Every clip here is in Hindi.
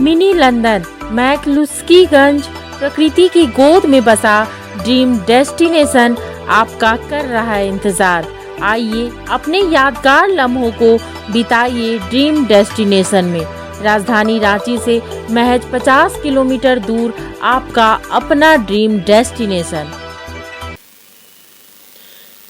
मिनी लंदन मैक्लुस्कीगंज प्रकृति की गोद में बसा ड्रीम डेस्टिनेशन आपका कर रहा है इंतजार। आइए अपने यादगार लम्हों को बिताइए ड्रीम डेस्टिनेशन में। राजधानी रांची से महज 50 किलोमीटर दूर आपका अपना ड्रीम डेस्टिनेशन।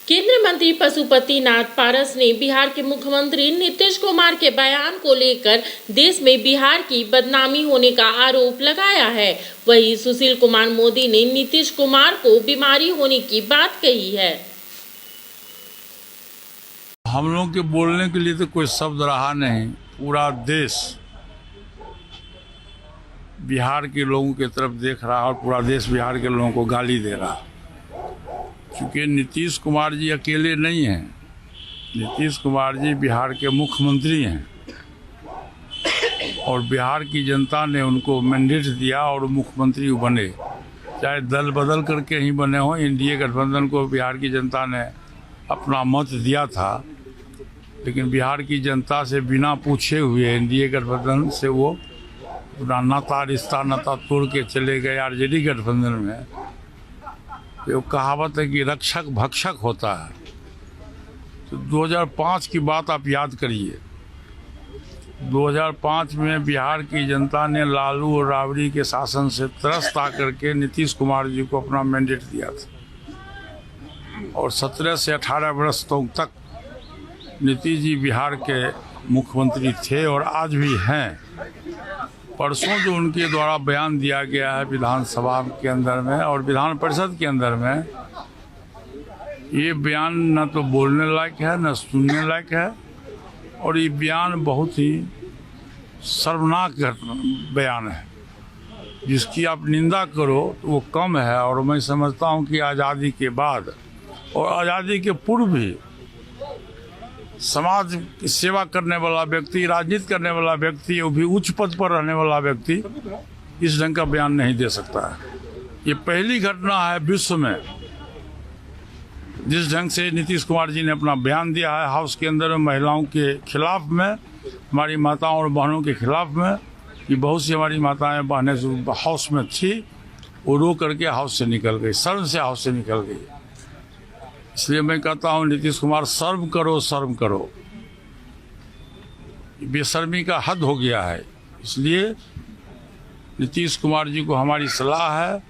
केंद्रीय मंत्री पशुपति नाथ पारस ने बिहार के मुख्यमंत्री नीतीश कुमार के बयान को लेकर देश में बिहार की बदनामी होने का आरोप लगाया है। वहीं सुशील कुमार मोदी ने नीतीश कुमार को बीमारी होने की बात कही है। हम लोग के बोलने के लिए तो कोई शब्द रहा नहीं। पूरा देश बिहार के लोगों की तरफ देख रहा और पूरा देश बिहार के लोगों को गाली दे रहा। क्योंकि नीतीश कुमार जी अकेले नहीं हैं। नीतीश कुमार जी बिहार के मुख्यमंत्री हैं और बिहार की जनता ने उनको मैंडेट दिया और मुख्यमंत्री बने। चाहे दल बदल करके ही बने हों, एनडीए गठबंधन को बिहार की जनता ने अपना मत दिया था, लेकिन बिहार की जनता से बिना पूछे हुए एनडीए गठबंधन से वो अपना नाता तोड़ के चले गए आरजेडी गठबंधन में। वो कहावत है कि रक्षक भक्षक होता है। तो 2005 की बात आप याद करिए। 2005 में बिहार की जनता ने लालू और राबड़ी के शासन से त्रस्त आकर के नीतीश कुमार जी को अपना मैंडेट दिया था और 17 से 18 वर्षों तक नीतीश जी बिहार के मुख्यमंत्री थे और आज भी हैं। परसों जो उनके द्वारा बयान दिया गया है विधानसभा के अंदर में और विधान परिषद के अंदर में, ये बयान न तो बोलने लायक है न सुनने लायक है और ये बयान बहुत ही शर्मनाक बयान है जिसकी आप निंदा करो तो वो कम है। और मैं समझता हूँ कि आज़ादी के बाद और आज़ादी के पूर्व भी समाज की सेवा करने वाला व्यक्ति, राजनीति करने वाला व्यक्ति, वो भी उच्च पद पर रहने वाला व्यक्ति इस ढंग का बयान नहीं दे सकता है। ये पहली घटना है विश्व में जिस ढंग से नीतीश कुमार जी ने अपना बयान दिया है हाउस के अंदर में महिलाओं के खिलाफ में, हमारी माताओं और बहनों के खिलाफ में। कि बहुत सी हमारी माताएं बहनें हाउस में थी, वो रो करके हाउस से निकल गई, शर्म से हाउस से निकल गई। इसलिए मैं कहता हूं नीतीश कुमार शर्म करो, शर्म करो। बेशर्मी का हद हो गया है। इसलिए नीतीश कुमार जी को हमारी सलाह है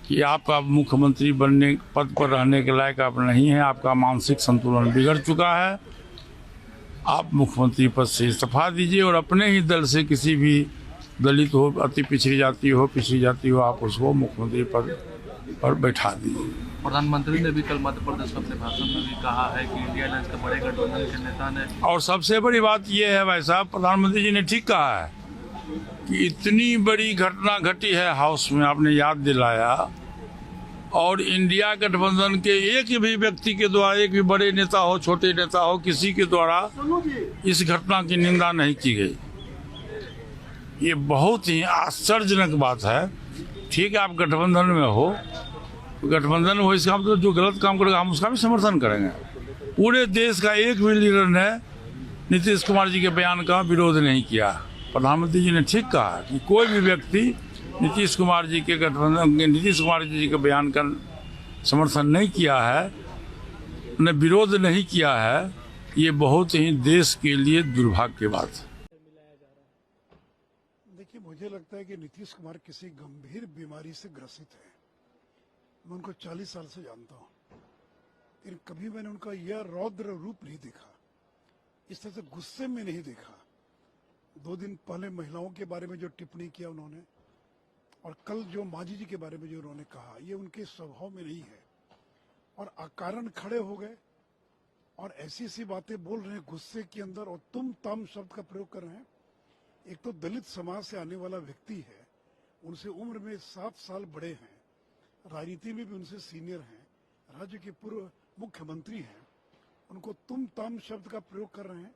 कि आप मुख्यमंत्री बनने पद पर रहने के लायक आप नहीं हैं। आपका मानसिक संतुलन बिगड़ चुका है। आप मुख्यमंत्री पद से इस्तीफा दीजिए और अपने ही दल से किसी भी दलित हो, अति पिछड़ी जाति हो, आप उसको मुख्यमंत्री पद पर बैठा दीजिए। प्रधानमंत्री ने भी कल मध्य प्रदेश में अपने भाषण में भी कहा है कि इंडिया अलायंस के बड़े गठबंधन के नेता ने, और सबसे बड़ी बात यह है भाई साहब, प्रधानमंत्री जी ने ठीक कहा है कि इतनी बड़ी घटना घटी है हाउस में, आपने याद दिलाया, और इंडिया गठबंधन के एक भी व्यक्ति के द्वारा, एक भी बड़े नेता हो, छोटे नेता हो, किसी के द्वारा इस घटना की निंदा नहीं की गई। ये बहुत ही आश्चर्यजनक बात है। ठीक है, आप गठबंधन में हो, गठबंधन हो, इसका मतलब जो गलत काम करेगा हम उसका भी समर्थन करेंगे। पूरे देश का एक भी लीडर ने नीतीश कुमार जी के बयान का विरोध नहीं किया। प्रधानमंत्री जी ने ठीक कहा कि कोई भी व्यक्ति नीतीश कुमार जी के बयान का समर्थन नहीं किया है, उन्हें विरोध नहीं किया है। ये बहुत ही देश के लिए दुर्भाग्य की बात है। देखिए, मुझे लगता है कि नीतीश कुमार किसी गंभीर बीमारी से ग्रसित है। मैं उनको 40 साल से जानता हूँ, लेकिन कभी मैंने उनका यह रौद्र रूप नहीं देखा, इस तरह से गुस्से में नहीं देखा। 2 दिन पहले महिलाओं के बारे में जो टिप्पणी किया उन्होंने, और कल जो मांझी जी के बारे में जो उन्होंने कहा, ये उनके स्वभाव में नहीं है। और अकारण खड़े हो गए और ऐसी ऐसी बातें बोल रहे हैं गुस्से के अंदर, और तुम तम शब्द का प्रयोग कर रहे हैं। एक तो दलित समाज से आने वाला व्यक्ति है, उनसे उम्र में 7 साल बड़े हैं, राजनीति में भी उनसे सीनियर हैं, राज्य के पूर्व मुख्यमंत्री हैं, उनको तुम तम शब्द का प्रयोग कर रहे हैं।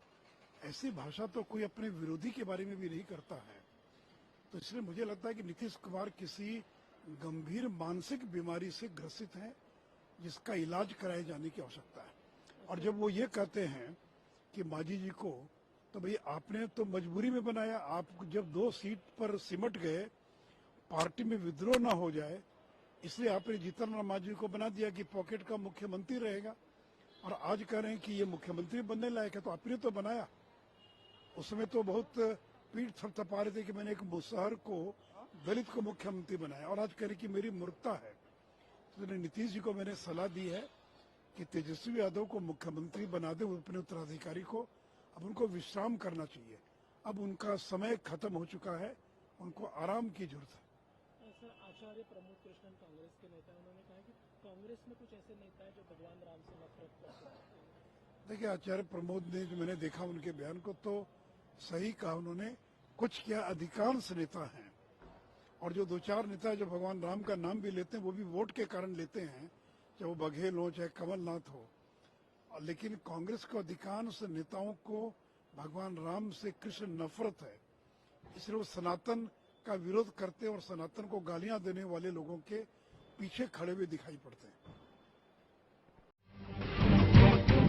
ऐसी भाषा तो कोई अपने विरोधी के बारे में भी नहीं करता है। तो इसलिए मुझे लगता है कि नीतीश कुमार किसी गंभीर मानसिक बीमारी से ग्रसित हैं, जिसका इलाज कराए जाने की आवश्यकता है। और जब वो ये कहते हैं कि मांझी जी को तो भाई आपने तो मजबूरी में बनाया। आप जब 2 सीट पर सिमट गए, पार्टी में विद्रोह ना हो जाए, इसलिए आपने जीतन राम मांझी को बना दिया कि पॉकेट का मुख्यमंत्री रहेगा। और आज कह रहे हैं कि ये मुख्यमंत्री बनने लायक है, तो आपने तो बनाया। उस समय तो बहुत पीठ थपथपा रहे थे कि मैंने एक मुसहर को, दलित को मुख्यमंत्री बनाया, और आज कह रहे कि मेरी मूर्खता है। तो नीतीश जी को मैंने सलाह दी है कि तेजस्वी यादव को मुख्यमंत्री बना दे, अपने उत्तराधिकारी को। अब उनको विश्राम करना चाहिए, अब उनका समय खत्म हो चुका है, उनको आराम की जरूरत है। सर, आचार्य प्रमोद कृष्णन कांग्रेस के नेता, उन्होंने कहा कि कांग्रेस में कुछ ऐसे नेता हैं जो भगवान राम से नफरत करते हैं। देखिए, आचार्य प्रमोद ने, जो मैंने देखा उनके बयान को, तो सही कहा उन्होंने। कुछ क्या अधिकांश नेता हैं, और जो 2-4 नेता जो भगवान राम का नाम भी लेते हैं, वो भी वोट के कारण लेते हैं, चाहे वो बघेल हो चाहे कमलनाथ हो। लेकिन कांग्रेस को अधिकांश नेताओं को भगवान राम से कृष्ण नफरत है, इसलिए वो सनातन का विरोध करते हैं और सनातन को गालियां देने वाले लोगों के पीछे खड़े हुए दिखाई पड़ते हैं।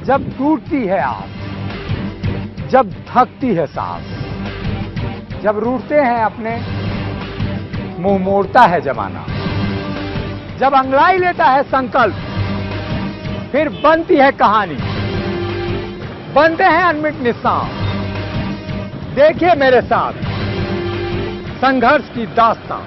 जब टूटती है आस, जब थकती है सांस, जब रूठते हैं अपने, मुंह मोड़ता है जमाना, जब अंगड़ाई लेता है संकल्प, फिर बनती है कहानी, बनते हैं अनमिट निशान। देखिए मेरे साथ संघर्ष की दास्तां।